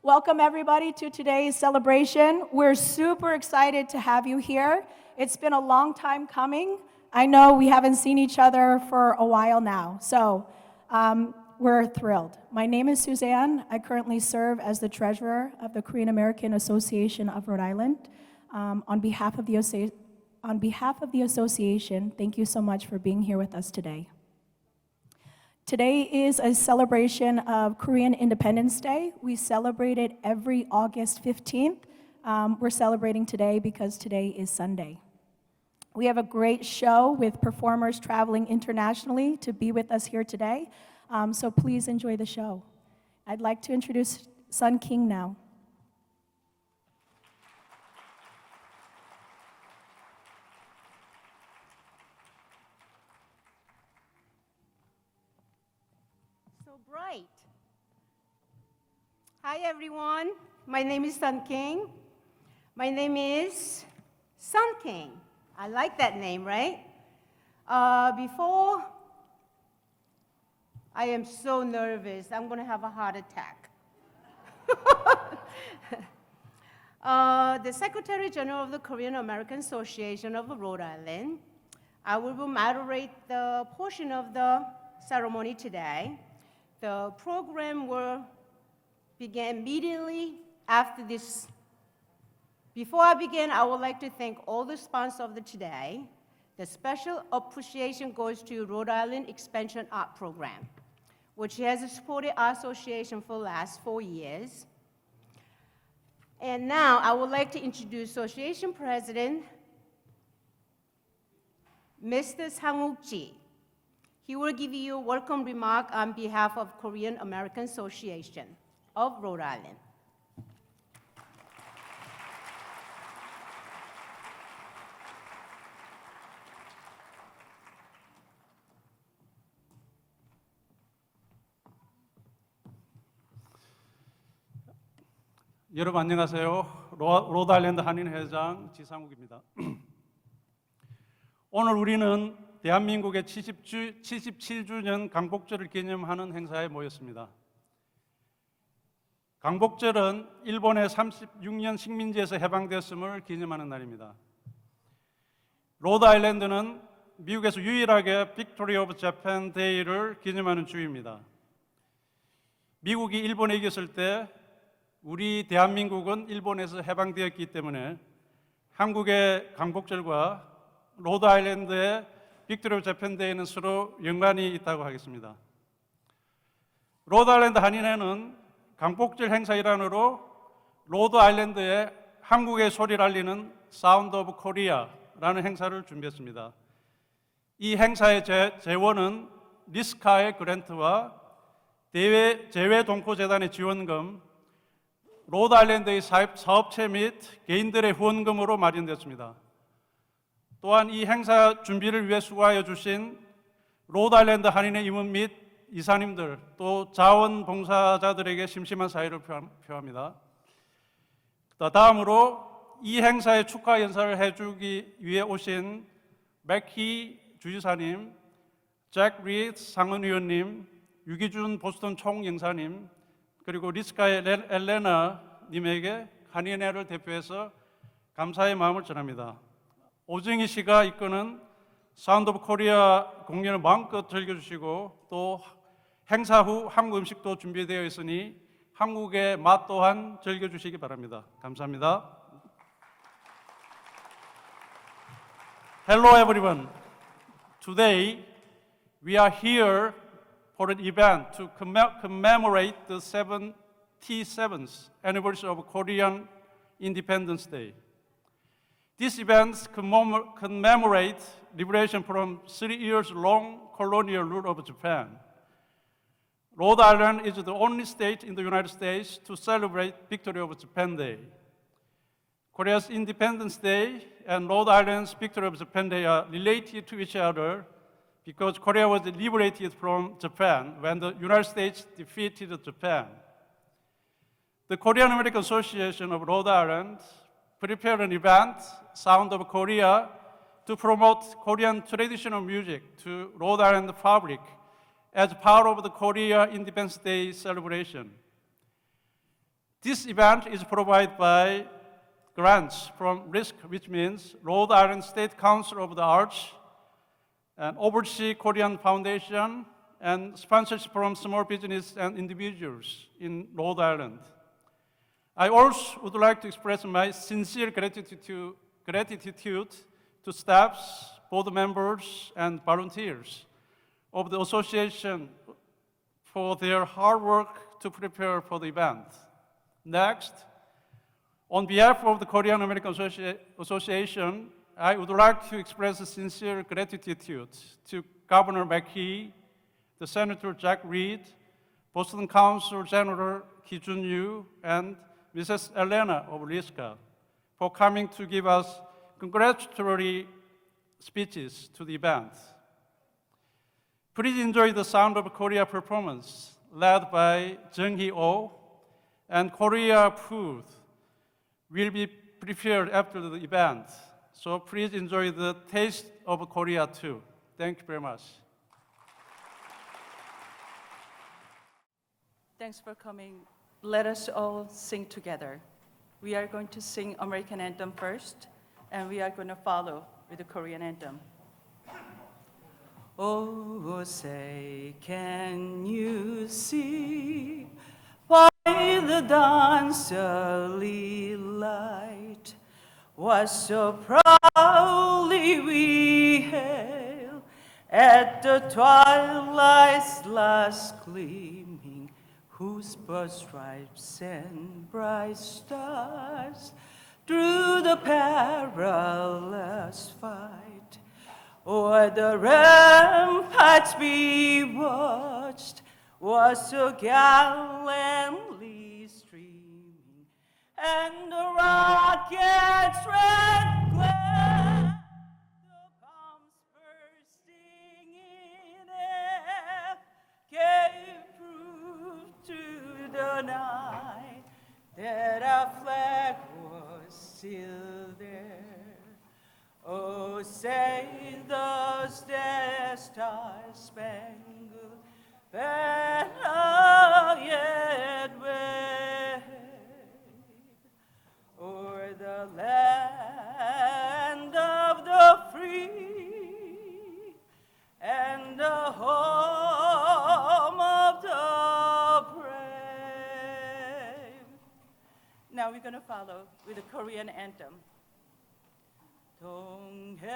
Welcome everybody to today's celebration. We're super excited to have you here. It's been a long time coming. I know we haven't seen each other for a while now, so we're thrilled. My name is Suzanne. I currently serve as the treasurer of the Korean American Association of Rhode Island. On behalf of the association, thank you so much for being here with us today. Today is a celebration of Korean Independence Day. We celebrate it every August 15th. We're celebrating today because today is Sunday. We have a great show with performers traveling internationally to be with us here today. So please enjoy the show. I'd like to introduce Sun King now. Bright. Hi everyone, my name is Sun King. My name is Sun King. I like that name, right? Before, I am so nervous. I'm going to have a heart attack. The Secretary General of the Korean American Association of Rhode Island. I will moderate the portion of the ceremony today. The program will begin immediately after this. Before I begin, I would like to thank all the sponsors of today. The special appreciation goes to Rhode Island Expansion Art Program, which has supported our association for the last 4 years. And now I would like to introduce Association President, Mr. Sangwook. He will give you a welcome remark on behalf of Korean American Association of Rhode Island. 여러분 안녕하세요. 로드아일랜드 한인회장 지상욱입니다. 오늘 우리는 대한민국의 77주년 광복절을 기념하는 행사에 모였습니다. 광복절은 일본의 36년 식민지에서 해방되었음을 기념하는 날입니다. 로드아일랜드는 미국에서 유일하게 빅토리 오브 재팬 데이를 기념하는 주입니다. 미국이 일본에 이겼을 때 우리 대한민국은 일본에서 해방되었기 때문에 한국의 광복절과 로드아일랜드의 빅토리 오브 재팬 데이는 서로 연관이 있다고 하겠습니다. 로드아일랜드 한인회는 광복절 행사 일환으로 로드아일랜드에 한국의 소리를 알리는 사운드 오브 코리아라는 행사를 준비했습니다. 이 행사의 재원은 리스카의 그랜트와 재외동포재단의 지원금, 로드아일랜드의 사업체 및 개인들의 후원금으로 마련됐습니다. 또한 이 행사 준비를 위해 수고하여 주신 로드아일랜드 한인회 임원 및 이사님들 또 자원봉사자들에게 심심한 사의를 표합니다. 다음으로 이 행사에 축하 연사를 해주기 위해 오신 McKee 주지사님, 잭 리드 상원의원님, 유기준 보스턴 총영사님, 그리고 리스카의 엘레나 님에게 한인회를 대표해서 감사의 마음을 전합니다. 오정희 씨가 이끄는 사운드 오브 코리아 공연을 마음껏 즐겨주시고 또 행사 후 한국 음식도 준비되어 있으니 한국의 맛 또한 즐겨주시기 바랍니다. 감사합니다. Hello everyone. Today we are here for an event to commemorate the 77th anniversary of Korean Independence Day. These events commemorate liberation from 3 years-long colonial rule of Japan. Rhode Island is the only state in the United States to celebrate Victory of Japan Day. Korea's Independence Day and Rhode Island's Victory of Japan Day are related to each other because Korea was liberated from Japan when the United States defeated Japan. The Korean American Association of Rhode Island prepared an event, Sound of Korea, to promote Korean traditional music to Rhode Island public as part of the Korea Independence Day celebration. This event is provided by grants from RISCA, which means Rhode Island State Council of the Arts, and Overseas Korean Foundation, and sponsorship from small business and individuals in Rhode Island. I also would like to express my sincere gratitude to staffs, board members, and volunteers of the association for their hard work to prepare for the event. Next, on behalf of the Korean American Association, I would like to express a sincere gratitude to Governor McKee, the Senator Jack Reed, Boston Council General Ki Jun-yu, and Mrs. Elena of RISCA for coming to give us congratulatory speeches to the event. Please enjoy the Sound of Korea performance led by Jung-hee Oh, and Korea food will be prepared after the event. So please enjoy the taste of Korea too. Thank you very much. Thanks for coming. Let us all sing together. We are going to sing American anthem first, and we are going to follow with the Korean anthem. Oh, say, can you see by the dawn's early light what so proudly we hail at the twilight's last gleaming, whose broad stripes and bright stars through the perilous fight o'er the ramparts we watched was so gallantly streaming, and the rocket's red glare, the bombs bursting in air, gave proof to the night that our flag was still there. Oh, say those dear star-spangled banner yet wave o'er the land of the free and the home of the brave. Now we're going to follow with the Korean anthem. 동해물과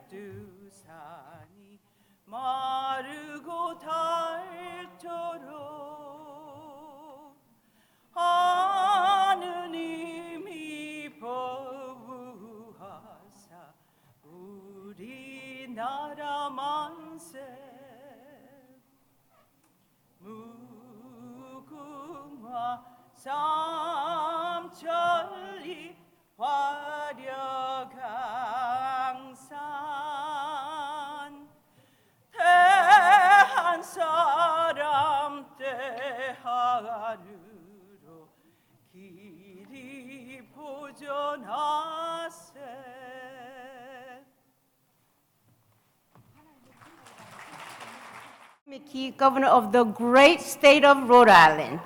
백두산이 마르고 닳도록 하느님이 보호하사 우리나라 만세 무궁화 삼천리 화려강산 대한 사람 대한으로 길이 보존하세. McKee, Governor of the great state of Rhode Island.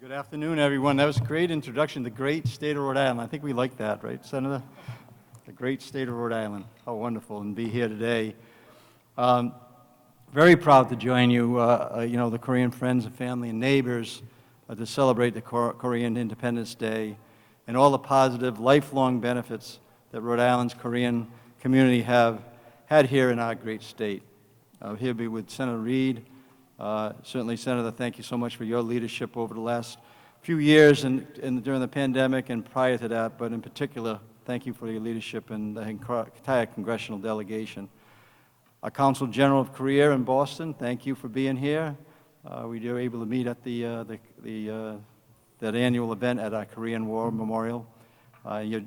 Good afternoon, everyone. That was a great introduction, the great state of Rhode Island. I think we like that, right, Senator? The great state of Rhode Island. How wonderful, and be here today. Very proud to join you, the Korean friends and family and neighbors to celebrate the Korean Independence Day and all the positive, lifelong benefits that Rhode Island's Korean community have had here in our great state. Here be with Senator Reed. Certainly, Senator, thank you so much for your leadership over the last few years and during the pandemic and prior to that, but in particular, thank you for your leadership and the entire congressional delegation. Our Consul General of Korea in Boston, thank you for being here. We were able to meet at that annual event at our Korean War Memorial.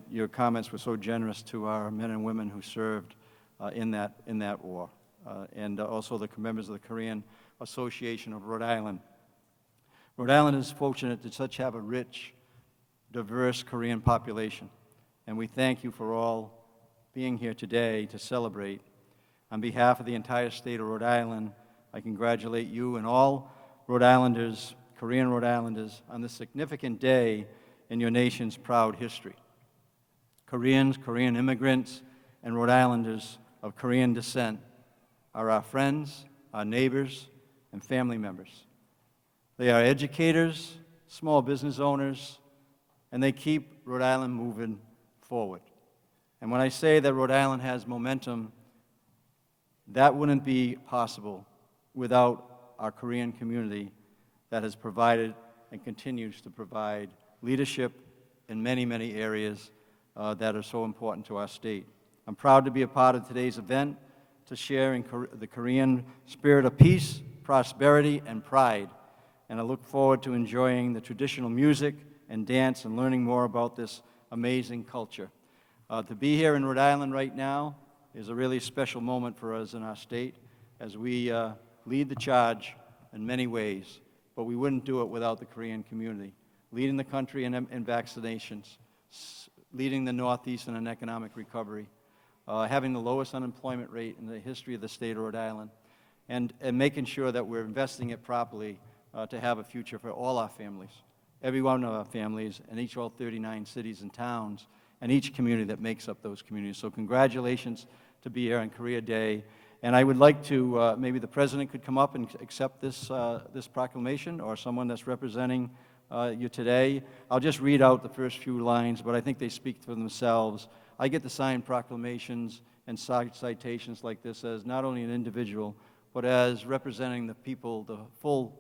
Your comments were so generous to our men and women who served in that war, and also the members of the Korean Association of Rhode Island. Rhode Island is fortunate to have a rich, diverse Korean population, and we thank you for all being here today to celebrate. On behalf of the entire state of Rhode Island, I congratulate you and all Rhode Islanders, Korean Rhode Islanders, on this significant day in your nation's proud history. Koreans, Korean immigrants, and Rhode Islanders of Korean descent are our friends, our neighbors, and family members. They are educators, small business owners, and they keep Rhode Island moving forward. And when I say that Rhode Island has momentum, that wouldn't be possible without our Korean community that has provided and continues to provide leadership in many, many areas that are so important to our state. I'm proud to be a part of today's event to share in the Korean spirit of peace, prosperity, and pride. And I look forward to enjoying the traditional music and dance and learning more about this amazing culture. To be here in Rhode Island right now is a really special moment for us in our state as we lead the charge in many ways, but we wouldn't do it without the Korean community. Leading the country in vaccinations, leading the Northeast in an economic recovery, having the lowest unemployment rate in the history of the state of Rhode Island, and making sure that we're investing it properly to have a future for all our families, every one of our families, and all 39 cities and towns, and each community that makes up those communities. So congratulations to be here on Korea Day. And I would like to, maybe the President could come up and accept this, this proclamation, or someone that's representing you today. I'll just read out the first few lines, but I think they speak for themselves. I get to sign proclamations and citations like this as not only an individual, but as representing the people, the full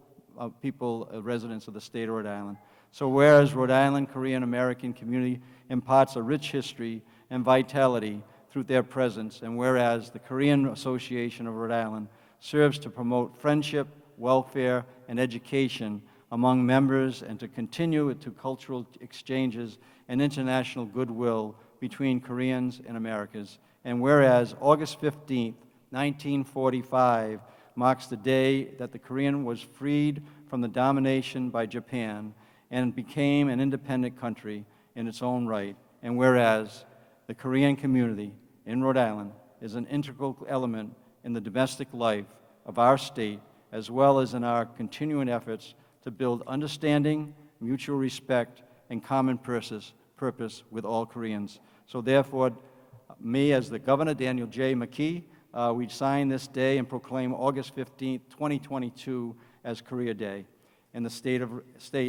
people, residents of the state of Rhode Island. So whereas Rhode Island Korean American community imparts a rich history and vitality through their presence, and whereas the Korean Association of Rhode Island serves to promote friendship, welfare, and education among members and to continue to cultural exchanges and international goodwill between Koreans and Americans, and whereas August 15th, 1945 marks the day that the Korean was freed from the domination by Japan and became an independent country in its own right, and whereas the Korean community in Rhode Island is an integral element in the domestic life of our state, as well as in our continuing efforts to build understanding, mutual respect, and common purpose with all Koreans. So therefore, me as the Governor, Daniel J. McKee, we sign this day and proclaim August 15th, 2022 as Korea Day in the state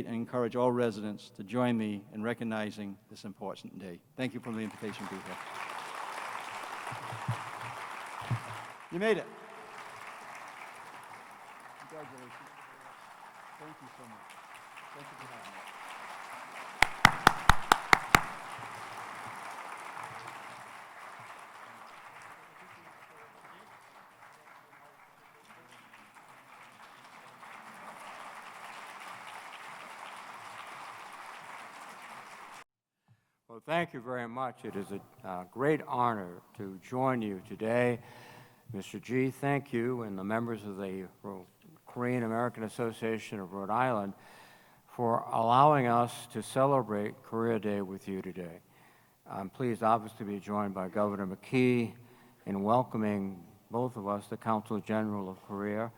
and encourage all residents to join me in recognizing this important day. Thank you for the invitation to be here. You made it. Congratulations. Thank you so much. Thank you for having me. Well, thank you very much. It is a great honor to join you today. Mr. G, thank you, and the members of the Korean American Association of Rhode Island for allowing us to celebrate Korea Day with you today. I'm pleased, obviously, to be joined by Governor McKee in welcoming both of us, the Consul General of Korea,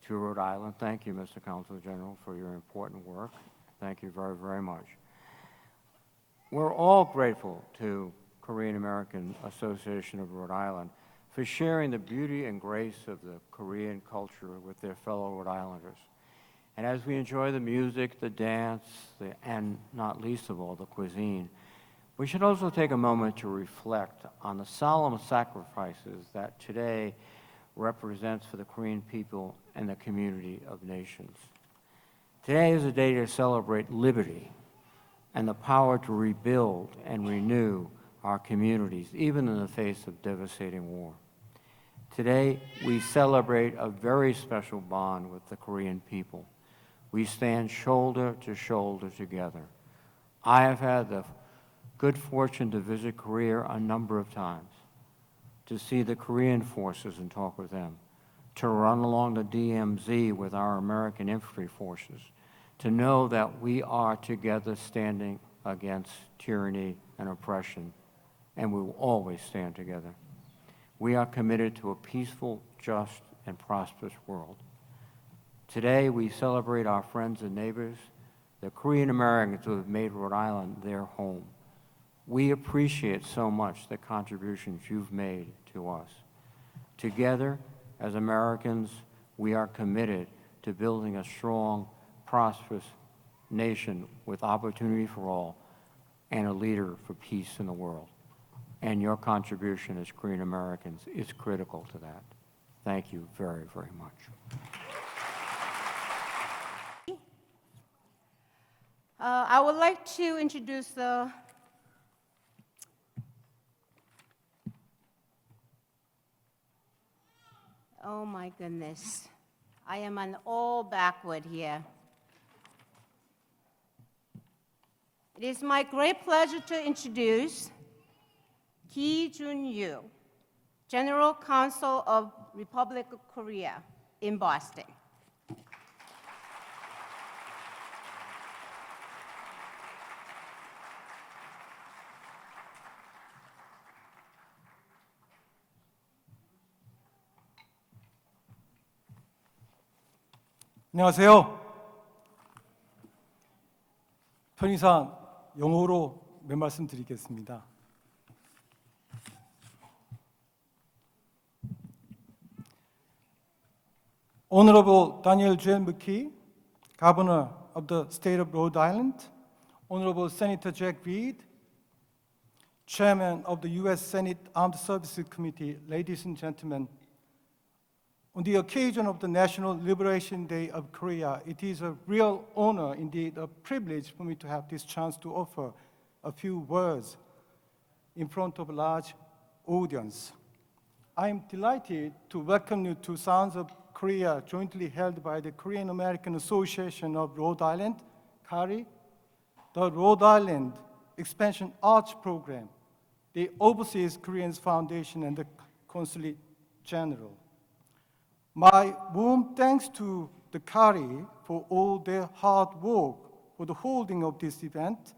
to Rhode Island. Thank you, Mr. Consul General, for your important work. Thank you very, very much. We're all grateful to Korean American Association of Rhode Island for sharing the beauty and grace of the Korean culture with their fellow Rhode Islanders. And as we enjoy the music, the dance, and not least of all, the cuisine, we should also take a moment to reflect on the solemn sacrifices that today represents for the Korean people and the community of nations. Today is a day to celebrate liberty and the power to rebuild and renew our communities, even in the face of devastating war. Today, we celebrate a very special bond with the Korean people. We stand shoulder to shoulder together. I have had the good fortune to visit Korea a number of times. to see the Korean forces and talk with them, to run along the DMZ with our American infantry forces, to know that we are together standing against tyranny and oppression, and we will always stand together. We are committed to a peaceful, just, and prosperous world. Today, we celebrate our friends and neighbors, the Korean Americans who have made Rhode Island their home. We appreciate so much the contributions you've made to us. Together, as Americans, we are committed to building a strong, prosperous nation with opportunity for all and a leader for peace in the world. And your contribution as Korean Americans is critical to that. Thank you very, very much. I would like to introduce the oh my goodness. I am on all backward here. It is my great pleasure to introduce Ki Jun-yu, General Counsel of Republic of Korea in Boston. 안녕하세요. 편의상 영어로 몇 말씀 드리겠습니다. Honorable Daniel J. McKee, Governor of the State of Rhode Island, Honorable Senator Jack Reed, Chairman of the U.S. Senate Armed Services Committee, ladies and gentlemen, on the occasion of the National Liberation Day of Korea, it is a real honor, indeed a privilege for me to have this chance to offer a few words in front of a large audience. I am delighted to welcome you to Sounds of Korea, jointly held by the Korean American Association of Rhode Island, KAARI, the Rhode Island Expansion Arts Program, the Overseas Koreans Foundation, and the Consulate General. My warm thanks to the KAARI for all their hard work for the holding of this event,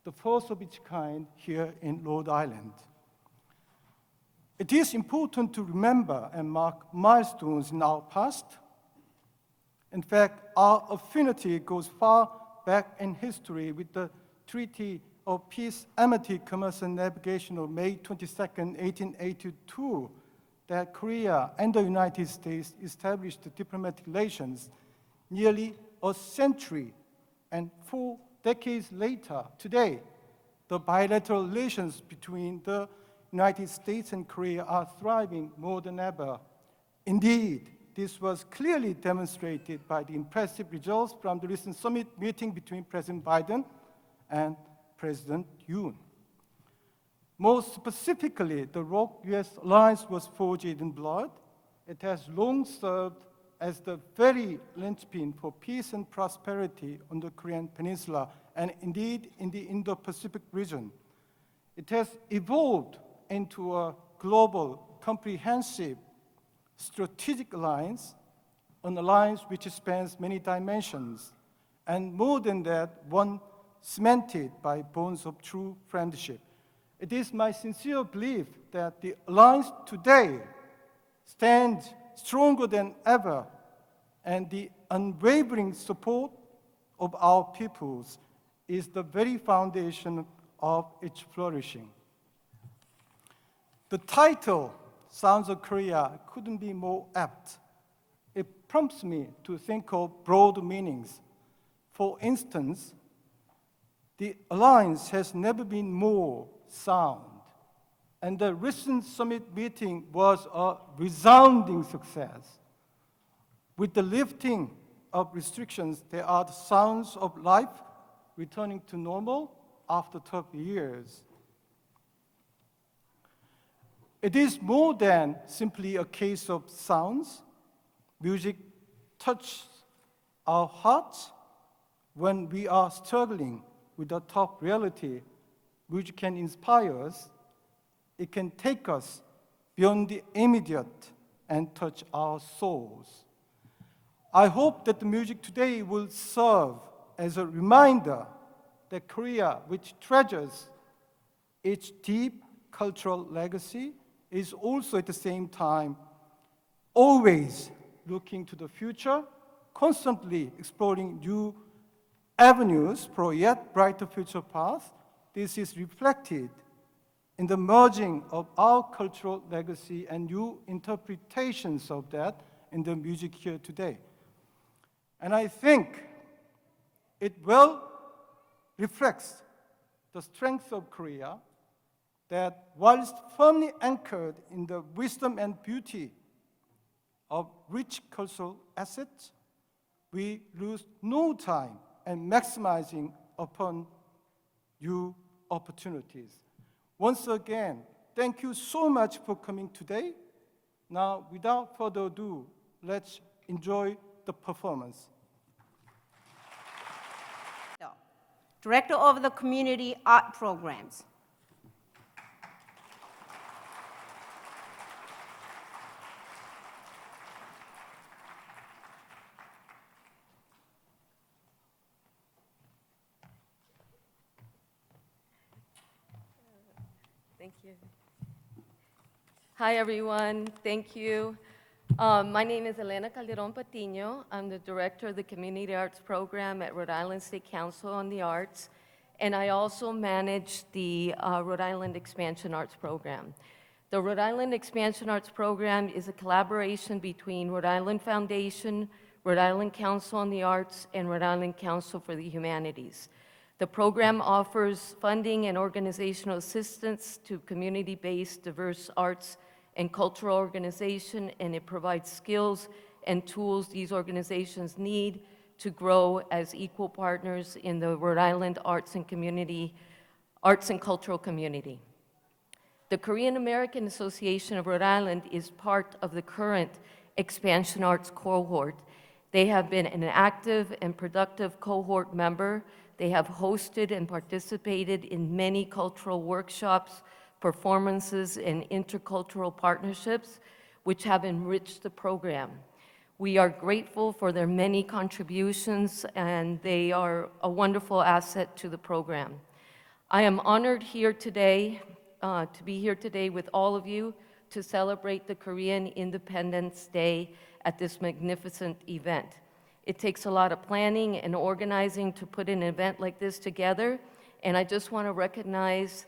the first of its kind here in Rhode Island. It is important to remember and mark milestones in our past. In fact, our affinity goes far back in history with the Treaty of Peace, Amity, Commerce, and Navigation of May 22, 1882, that Korea and the United States established diplomatic relations nearly a century, and 4 decades later, today, the bilateral relations between the United States and Korea are thriving more than ever. Indeed, this was clearly demonstrated by the impressive results from the recent summit meeting between President Biden and President Yoon. Most specifically, the ROK-US alliance was forged in blood. It has long served as the very linchpin for peace and prosperity on the Korean Peninsula and indeed in the Indo-Pacific region. It has evolved into a global, comprehensive, strategic alliance, an alliance which spans many dimensions, and more than that, one cemented by bonds of true friendship. It is my sincere belief that the alliance today stands stronger than ever, and the unwavering support of our peoples is the very foundation of its flourishing. The title, Sounds of Korea, couldn't be more apt. It prompts me to think of broad meanings. For instance, the alliance has never been more sound, and the recent summit meeting was a resounding success. With the lifting of restrictions, there are the sounds of life returning to normal after 12 years. It is more than simply a case of sounds. Music touches our hearts when we are struggling with a tough reality. Music can inspire us. It can take us beyond the immediate and touch our souls. I hope that the music today will serve as a reminder that Korea, which treasures its deep cultural legacy, is also at the same time always looking to the future, constantly exploring new avenues for a yet brighter future path. This is reflected in the merging of our cultural legacy and new interpretations of that in the music here today. And I think it well reflects the strength of Korea, that whilst firmly anchored in the wisdom and beauty of rich cultural assets, we lose no time in maximizing upon new opportunities. Once again, thank you so much for coming today. Now, without further ado, let's enjoy the performance. Director of the Community Art Programs. Thank you. Hi, everyone. Thank you. My name is Elena Calderon Patiño. I'm the director of the Community Arts Program at Rhode Island State Council on the Arts, and I also manage the Rhode Island Expansion Arts Program. The Rhode Island Expansion Arts Program is a collaboration between Rhode Island Foundation, Rhode Island Council on the Arts, and Rhode Island Council for the Humanities. The program offers funding and organizational assistance to community-based diverse arts and cultural organization, and it provides skills and tools these organizations need to grow as equal partners in the Rhode Island arts and cultural community. The Korean American Association of Rhode Island is part of the current Expansion Arts cohort. They have been an active and productive cohort member. They have hosted and participated in many cultural workshops, performances, and intercultural partnerships, which have enriched the program. We are grateful for their many contributions, and they are a wonderful asset to the program. I am honored here today, to be here today with all of you to celebrate the Korean Independence Day at this magnificent event. It takes a lot of planning and organizing to put an event like this together, and I just want to recognize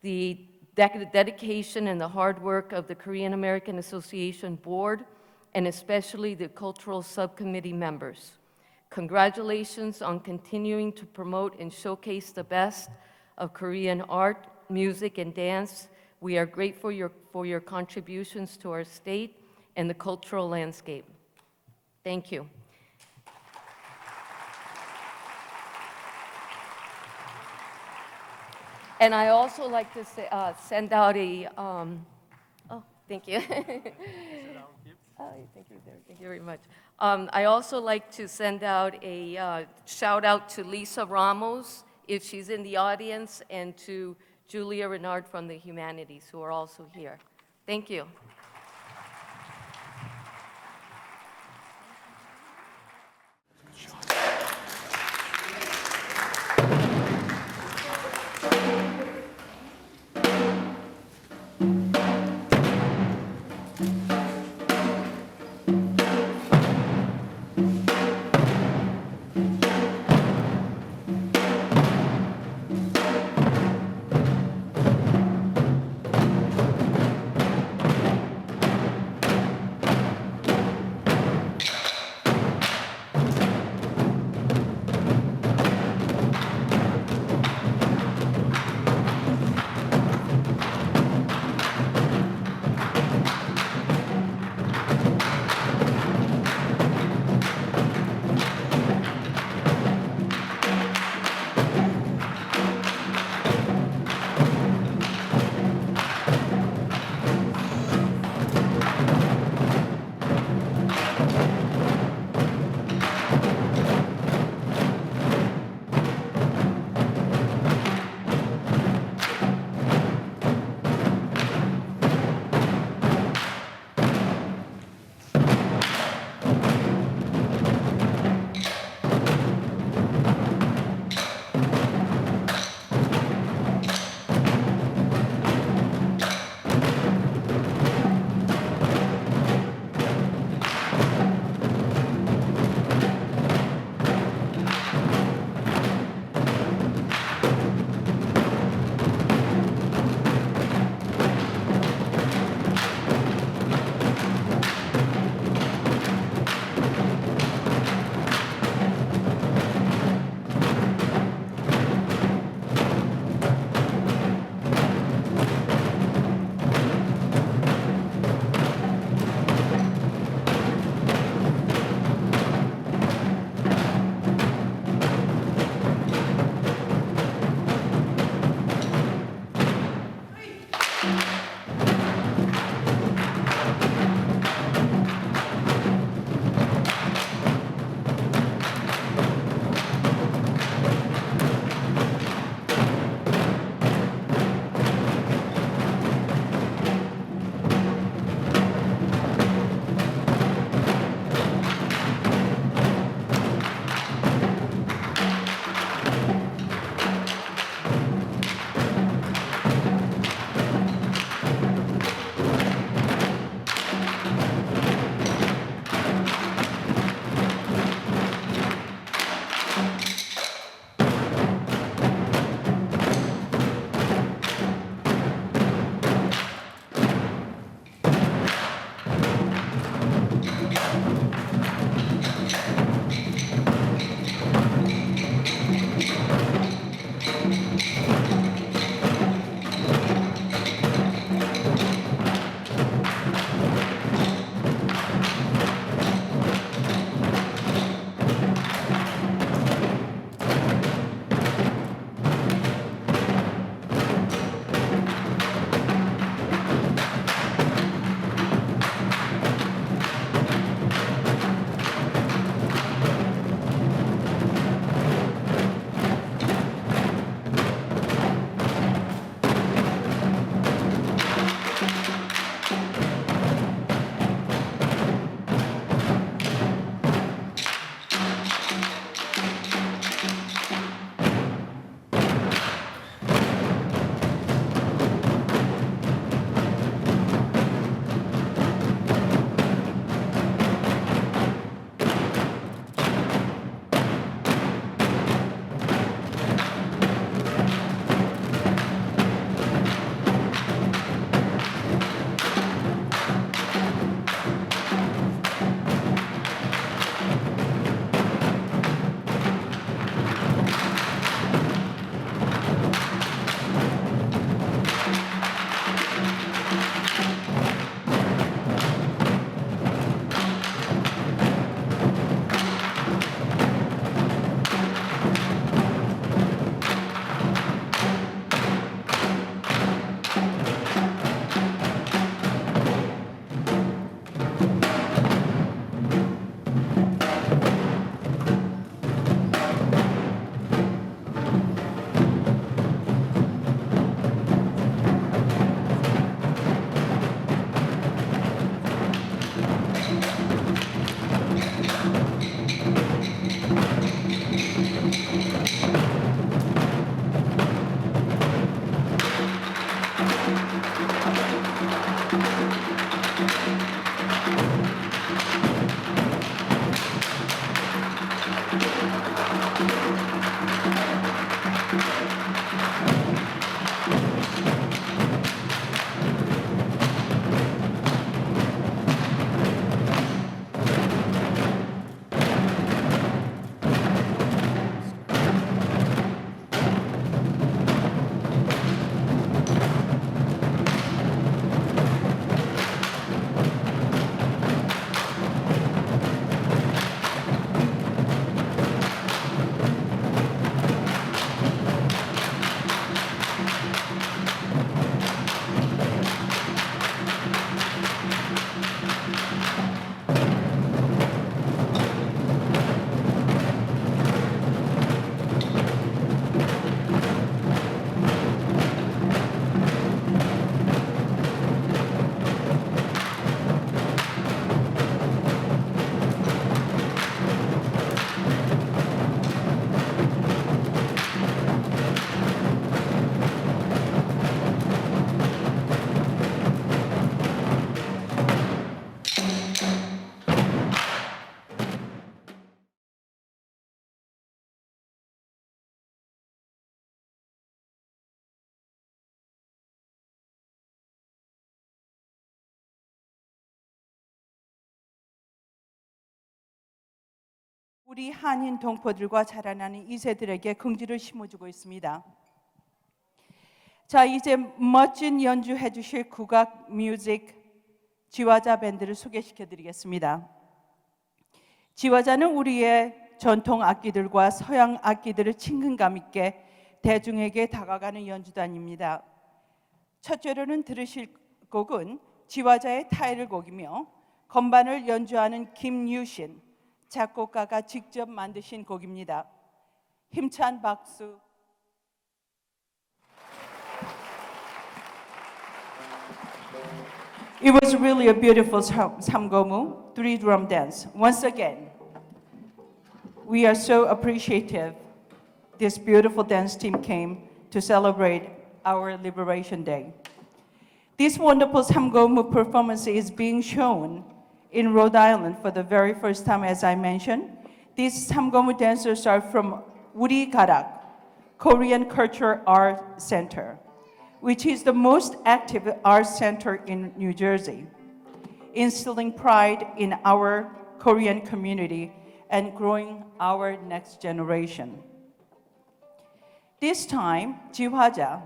the dedication and the hard work of the Korean American Association Board, and especially the cultural subcommittee members. Congratulations on continuing to promote and showcase the best of Korean art, music, and dance. We are grateful for your contributions to our state and the cultural landscape. Thank you. And I also like to send out a, oh, thank you. Oh, thank you very much. I also like to send out a shout out to Lisa Ramos, if she's in the audience, and to Julia Renard from the Humanities, who are also here. Thank you. 우리 한인 동포들과 자라나는 2세들에게 긍지를 심어주고 있습니다. 자, 이제 멋진 연주해 주실 국악 뮤직 지화자 밴드를 소개시켜 드리겠습니다. 지화자는 우리의 전통 악기들과 서양 악기들을 친근감 있게 대중에게 다가가는 연주단입니다. 첫째로는 들으실 곡은 지화자의 타이틀곡이며 건반을 연주하는 김유신 작곡가가 직접 만드신 곡입니다. 힘찬 박수. It was really a beautiful samgomu, 3-drum dance. Once again, we are so appreciative this beautiful dance team came to celebrate our Liberation Day. This wonderful samgomu performance is being shown in Rhode Island for the very first time, as I mentioned. These samgomu dancers are from Uri Garak, Korean Culture Art Center, which is the most active art center in New Jersey, instilling pride in our Korean community and growing our next generation. This time, Jiwaja,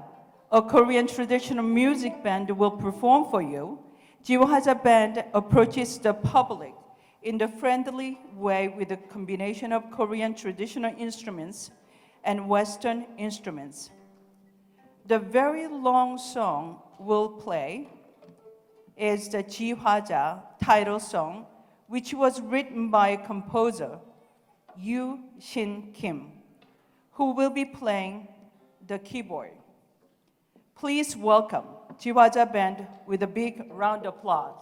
a Korean traditional music band, will perform for you. Jiwaja band approaches the public in the friendly way with a combination of Korean traditional instruments and Western instruments. The very long song we'll play is the Jiwaja title song, which was written by a composer, Yu Shin Kim, who will be playing the keyboard. Please welcome Jiwaja Band with a big round of applause.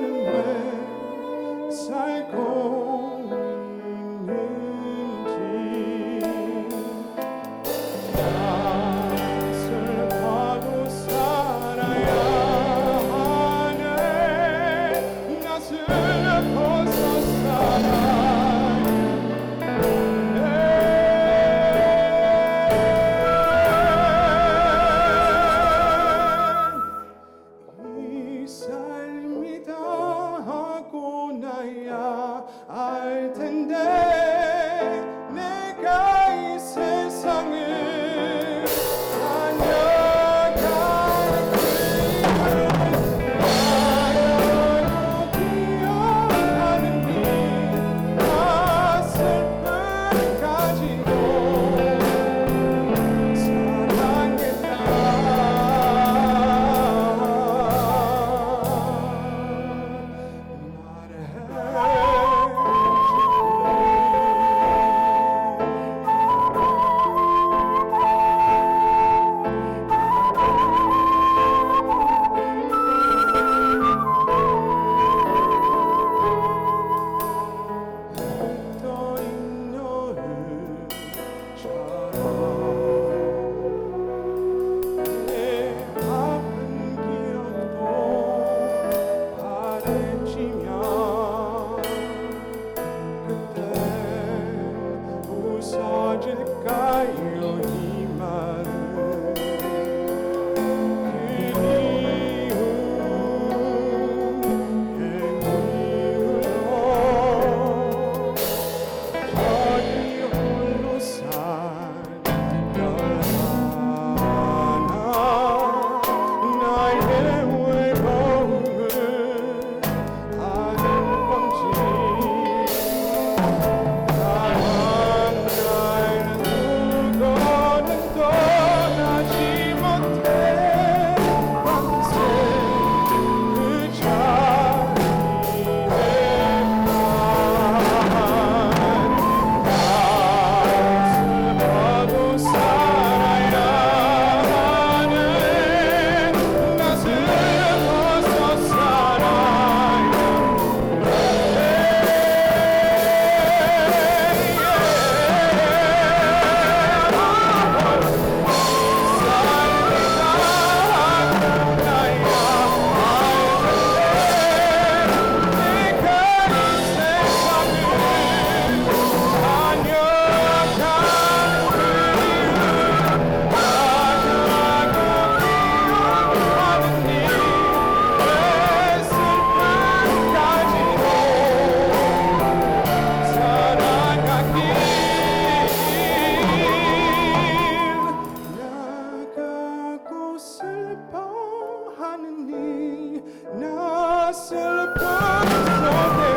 나는 왜 살고 있는지 낯을 봐도 살아야 하네 낯을 벗어 이 삶이 다 하고 나야 알 텐데 내가 이 세상을 다녀가는 나라고 기억하는 이 슬픔 가지고 웃어질까요 이 말은 저기 홀로 살면 하나 나의 외로움을 아는 건지 떠나지 못해 밤새 그 자리에만 낯을 봐도 살아야 하네 낯을 벗어 살아야 나가고 슬퍼하는 이 낯을 벗어내고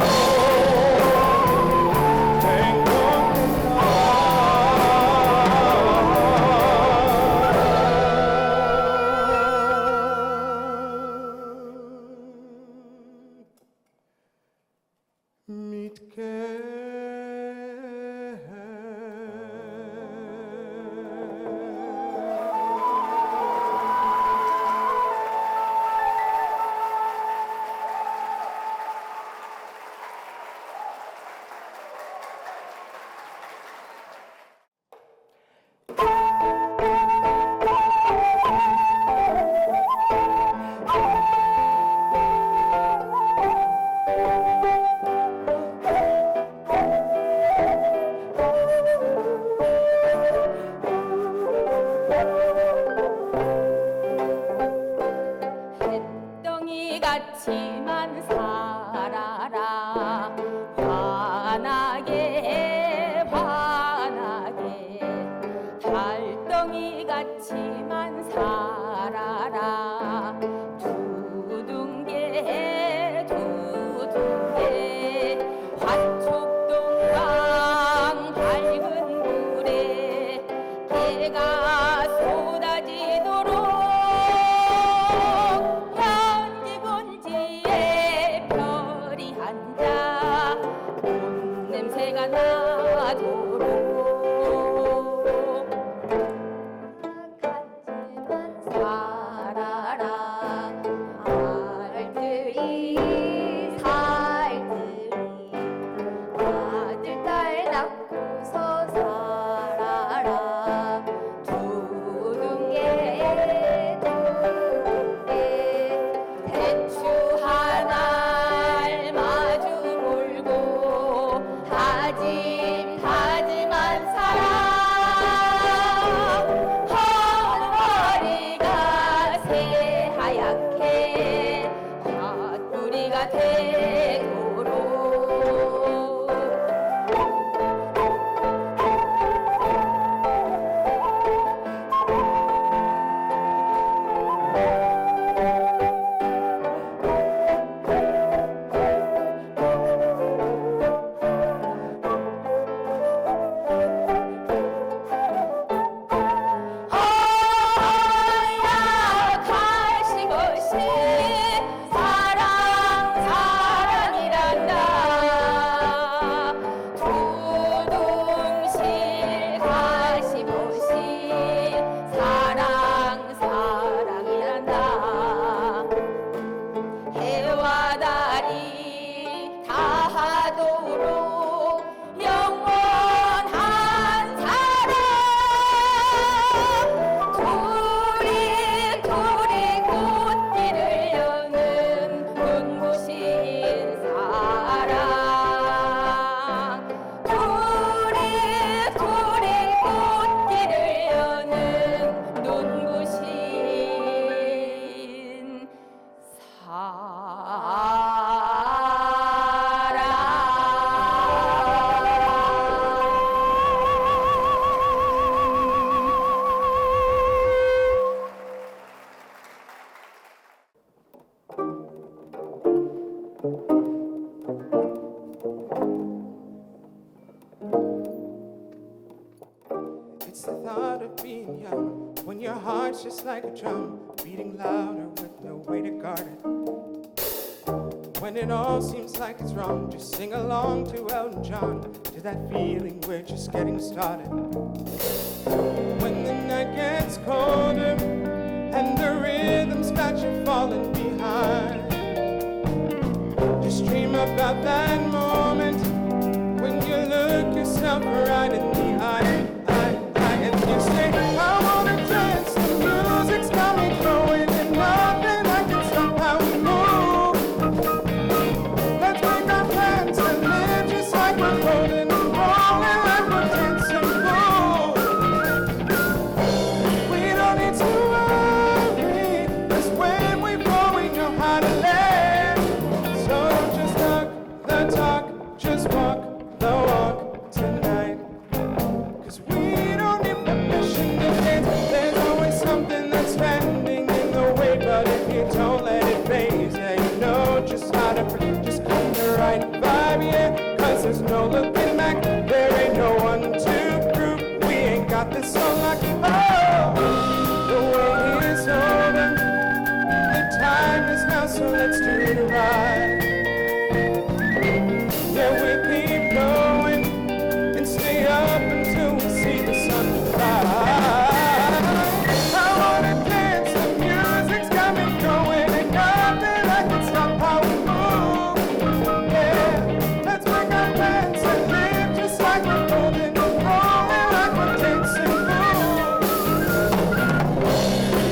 햇덩이 같이만 살아라 환하게 환하게 달덩이 같이만 살아라 두둥개 두둥개 화촉동강 밝은 물에 개가 쏟아지도록 현지군지에 별이 한자 온 냄새가 나도록 살아라 알들이 우리가 되도록 허약하신 것이 사랑 사랑이란다 두둥실 가시 것이 사랑 사랑이란다 해와 달이 다하도록 영원한 사랑 둘이 꽃길을 여는 눈부신 사랑 둘이 꽃길을 여는 눈부신 It's the thought of being young, when your heart's just like a drum, beating louder with no way to guard it. When it all seems like it's wrong, just sing along to Elton John, to that feeling we're just getting started. When the night gets colder, and the rhythm's got you falling behind, just dream about that moment, when you look yourself right in the eye. And you say, I wanna dance, the music's got me going, and nothing I can stop how we move. Let's make our plans and live just like we're golden and rolling like we're dancing fools. We don't need to worry, 'cause when we fall we know how to land. So don't just talk the talk, just walk the walk tonight. 'Cause we don't need permission to dance. There's always something that's standing in the way, but if you don't let it phase, yeah, you know just how to just keep the right vibe, yeah. 'Cause there's no looking back, there ain't no one to prove we ain't got this on lock. Oh, the wait is over, the time is now, so let's do it right. Yeah, we'll keep going and stay up until we see the sun rise. I wanna dance, the music's got me going, and nothing I can stop how we move. Yeah, let's make our plans and live just like we're golden and rolling like we're dancing fools.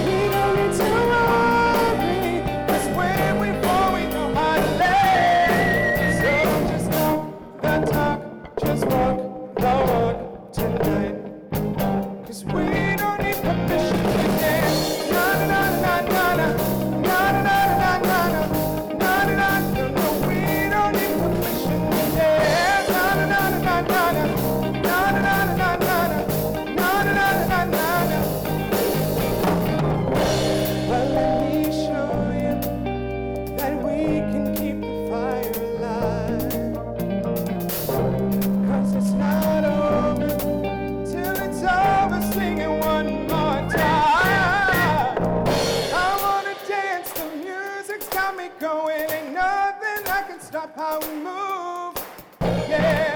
We don't need to worry, 'cause when we fall we know how to land. So just talk the talk, just walk the walk tonight. 'Cause we don't need permission to dance. Na na na na na na na na na na na na na. No, we don't need permission to dance. Na na na na na na na na na na na na na na na. Well, let me show you that we can keep the fire alive. 'Cause it's not over till it's over. Sing it one more time. I wanna dance, the music's got me going, ain't nothing that can stop how we move. Yeah,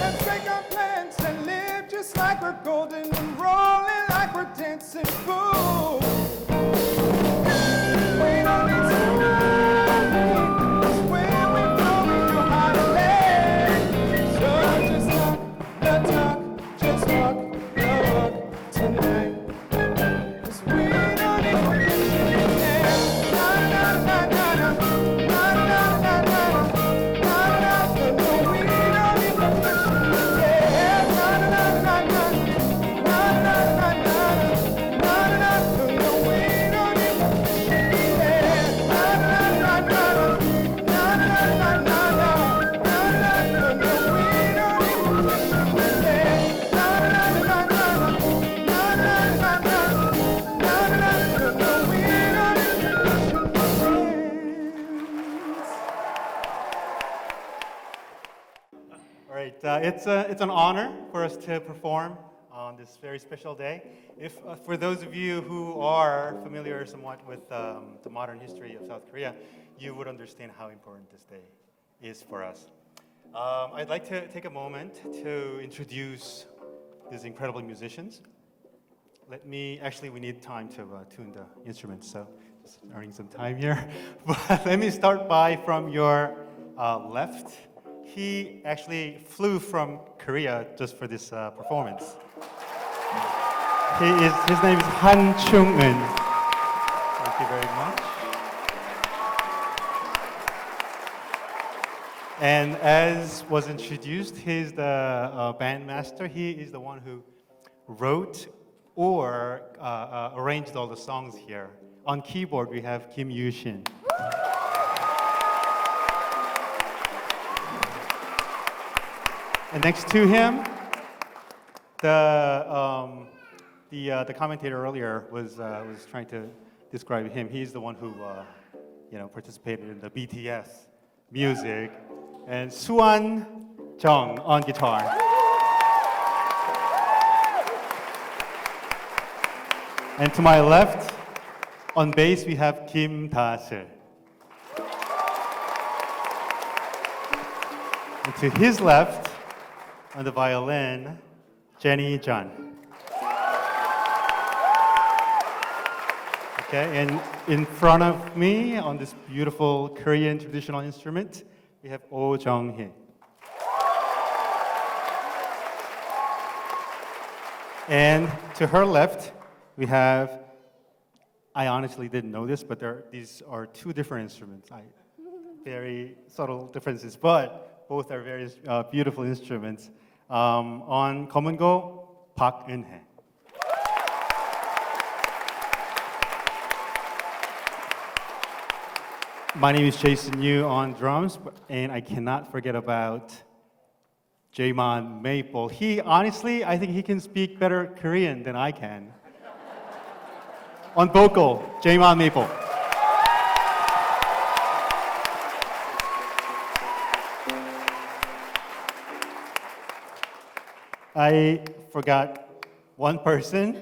let's make our plans and live just like we're golden and rolling like we're dancing fools. We don't need to worry, 'cause when we fall we know how to land. So just talk the talk, just walk the walk tonight. 'Cause we don't need permission to dance. Na na na na na na na na na na na. No, we don't need permission to dance. Na na na na na na na na na na na. No, we don't need permission to dance. Na na na na Great. It's an honor for us to perform on this very special day. If for those of you who are familiar somewhat with the modern history of South Korea, you would understand how important this day is for us. I'd like to take a moment to introduce these incredible musicians. We need time to tune the instruments, so just earning some time here. But let me start from your left. He actually flew from Korea just for this performance. His name is Han Chung-eun. Thank you very much. And as was introduced, he's the band master. He is the one who wrote or arranged all the songs here. On keyboard, we have Kim Yu-shin. And next to him, the commentator earlier was trying to describe him. He's the one who participated in the BTS music, and Suan Jung on guitar. And to my left, on bass, we have Kim Da-sil. And to his left, on the violin, Jenny Jun. Okay, and in front of me, on this beautiful Korean traditional instrument, we have Oh Jung-hee. And to her left, we have, I honestly didn't know this, but these are two different instruments. Very subtle differences, but both are very beautiful instruments. On Komungo, Park Eun-hye. My name is Jason Yu on drums, and I cannot forget about Jaemon Maple. I think he can speak better Korean than I can. On vocal, Jaemon Maple. I forgot one person,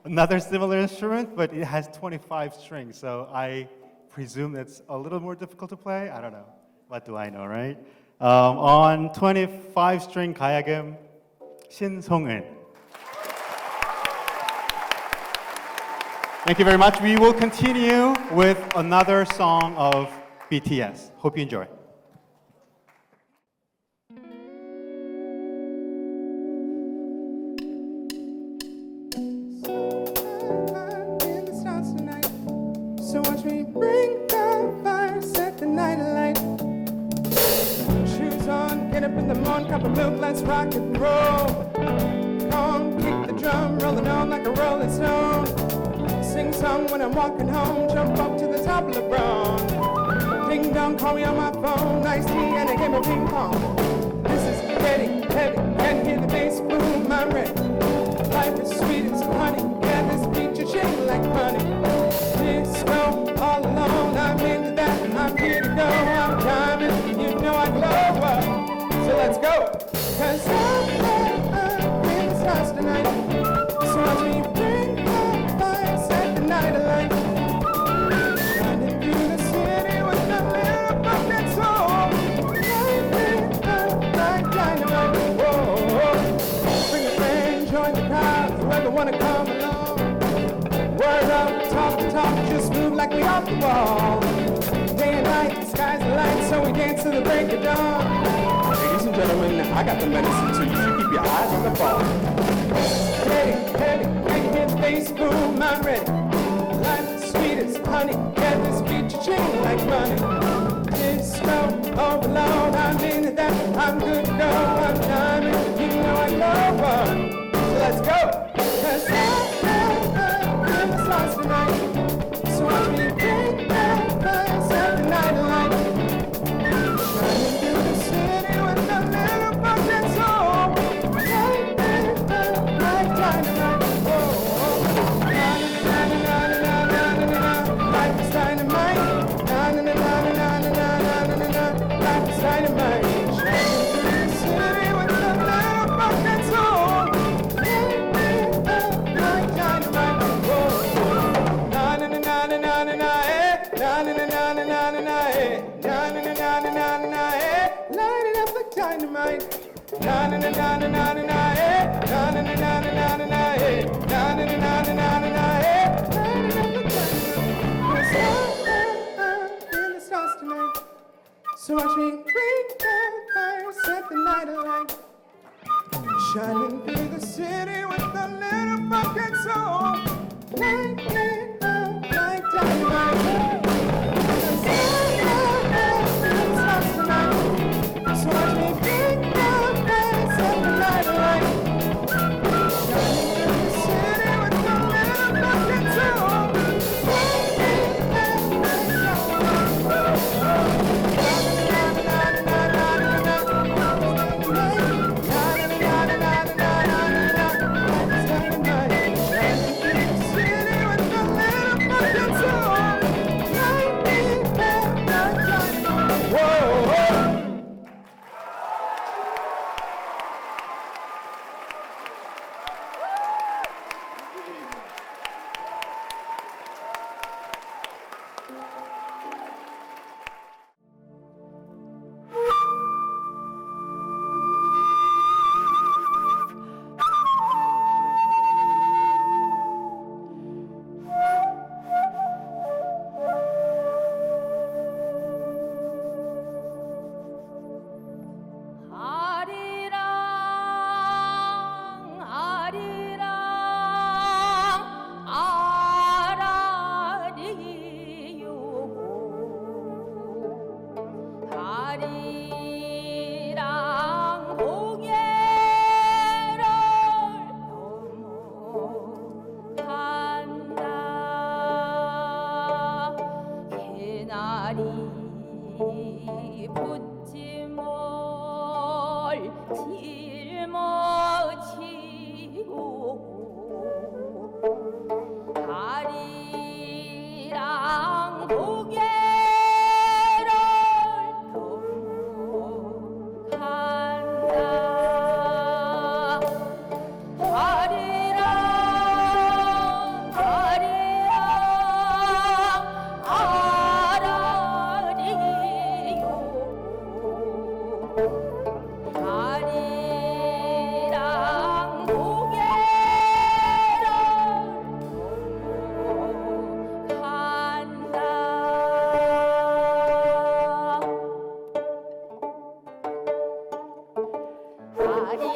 another similar instrument, but it has 25 strings, so I presume that's a little more difficult to play. I don't know. What do I know, right? On 25-string 가야금, Shin Song-eun. Thank you very much. We will continue with another song of BTS. Hope you enjoy. So watch me bring the fire, set the night alight. Shoes on, get up in the morning, cup of milk, let's rock and roll. Come, kick the drum, rolling on like a rolling stone. Sing song when I'm walking home, jump up to the top of LeBron. Ding dong, call me on my phone, nice tea and a game of ping pong. This is getting heavy, can hear the bass boom, I'm ready. Life is sweet as honey, yeah, this beat you shake like honey. Disco, all alone, I'm into that, I'm here to go, I'm climbing, you know I glow up, so let's go. Cause I'm in the stars tonight, so watch me bring the fire, set the night alight. Shining through the city with a little bucket soul, lighting up like dynamite, whoa. Bring a friend, join the crowd, whoever wanna come along. Word up, talk the talk, just move like we off the wall. Day and night, the sky's the light, so we dance to the break of dawn. Ladies and gentlemen, I got the medicine too, so keep your eyes on the ball. Heady, heady, can you hear the bass boom? I'm ready. Life is sweet as honey, yeah, this beat you chain like money. Disco, overload, I'm into that, I'm good to go, I'm diamond, you know I love one. So let's go, cause I'm in the stars tonight, so watch me bring that fire, set the night alight. Shining through the city with a little bucket soul, lighting up like dynamite. Whoa, na-na-na-na-na-na-na-na-na, life is dynamite. Na-na-na-na-na-na-na-na-na-na, life is dynamite. Shining through dynamite. Na na na na na na na eh. Na na na na na na na eh. Na na na na na na na eh. In the stars tonight. So watch me bring down fire, set the night alight. Shining through the city with a little bucket soul. Light me up like dynamite. So watch me bring down fire, set the night alight. Shining through the city with a little bucket soul. Light me up like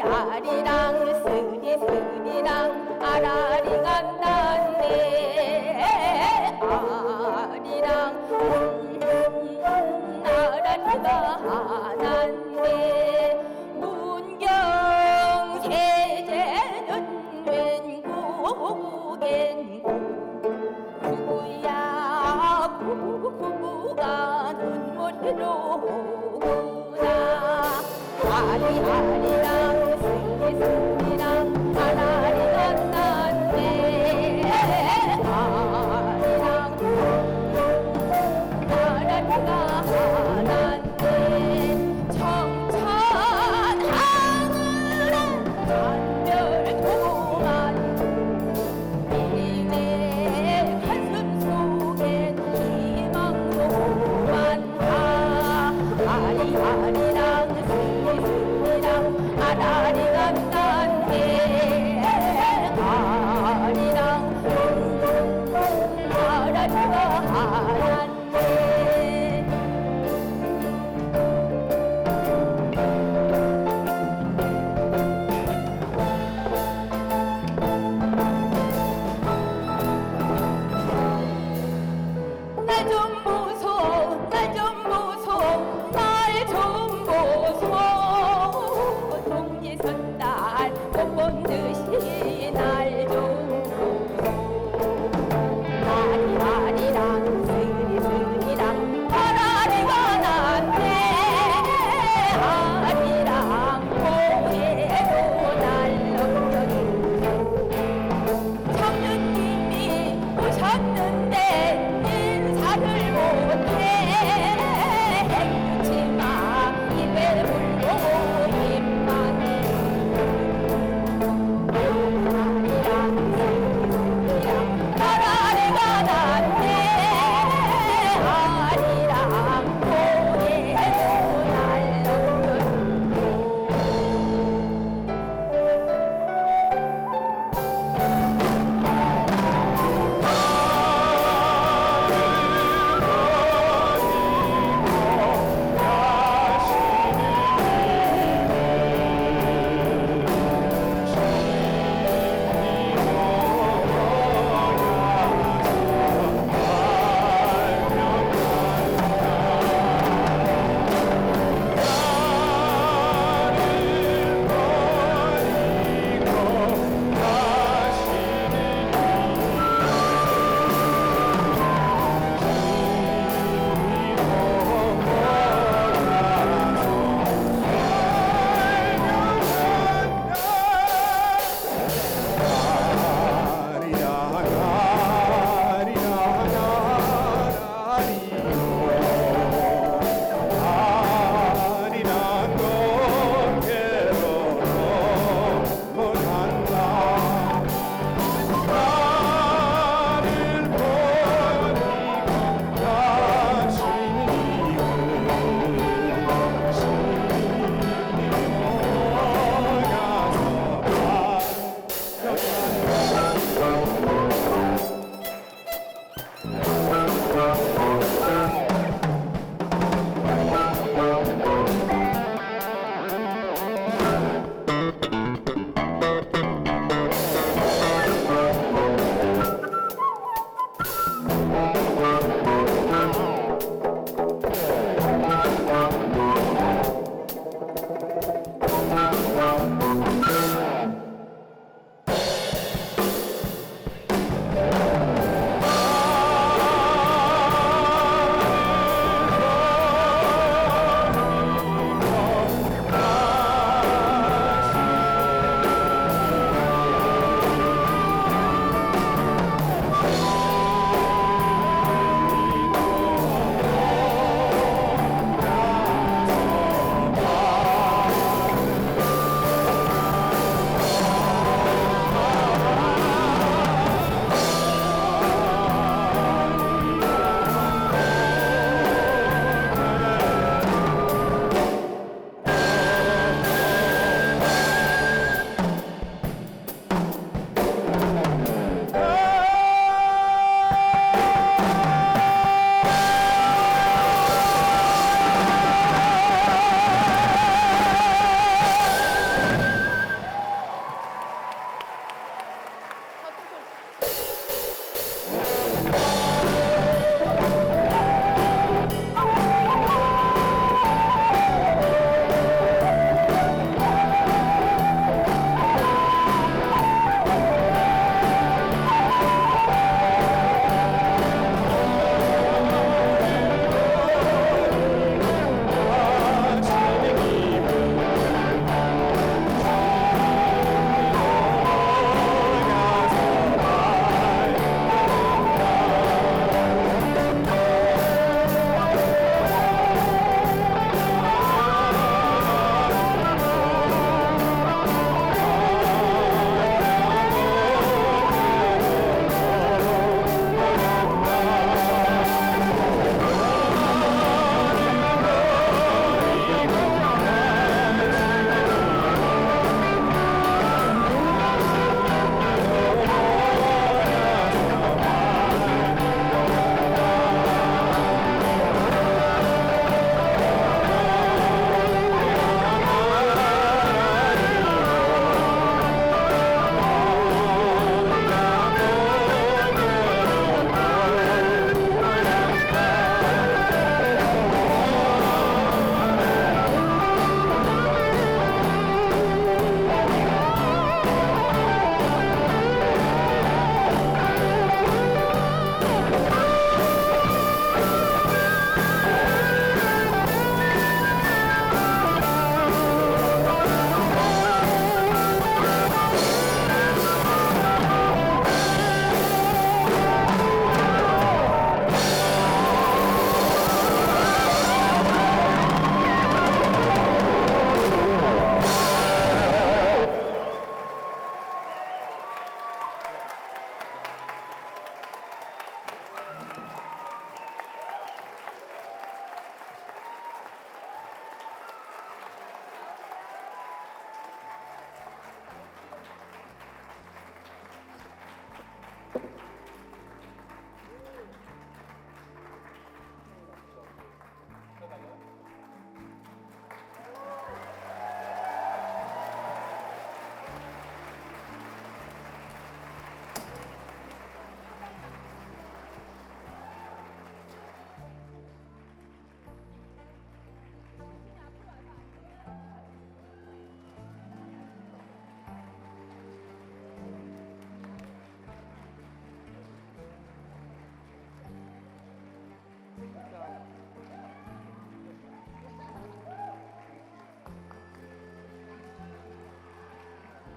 아리랑 스리랑 아라리 간다네 아리랑 아라리가 하나인데 문경 세제는 웬고겐고 누구야 부부가 눈물로 오구나 아리랑 스리랑 아라리 간다네 아리랑 아라리가 하나인데 청천 하늘에 잔별도만 내 가슴 속엔 희망도 많다 아리랑 스리랑 아라리 간다네 아리랑 아라리가 하나네 날 좀 보소 날 좀 보소 날 좀 보소 동지선 딸 못 본 듯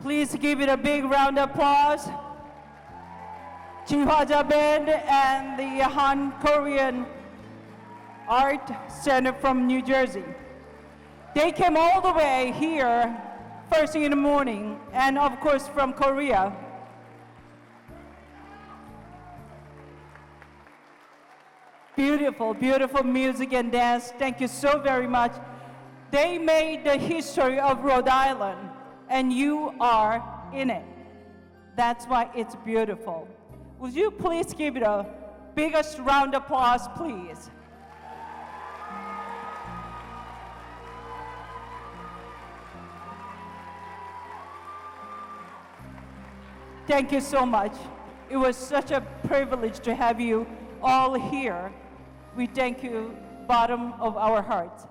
Please give it a big round of applause. Jihwaja Band and the Han Korean Art Center from New Jersey. They came all the way here first thing in the morning, and of course from Korea. Beautiful, beautiful music and dance. Thank you so very much. They made the history of Rhode Island, and you are in it. That's why it's beautiful. Would you please give it a biggest round of applause, please? Thank you so much. It was such a privilege to have you all here. We thank you, bottom of our hearts.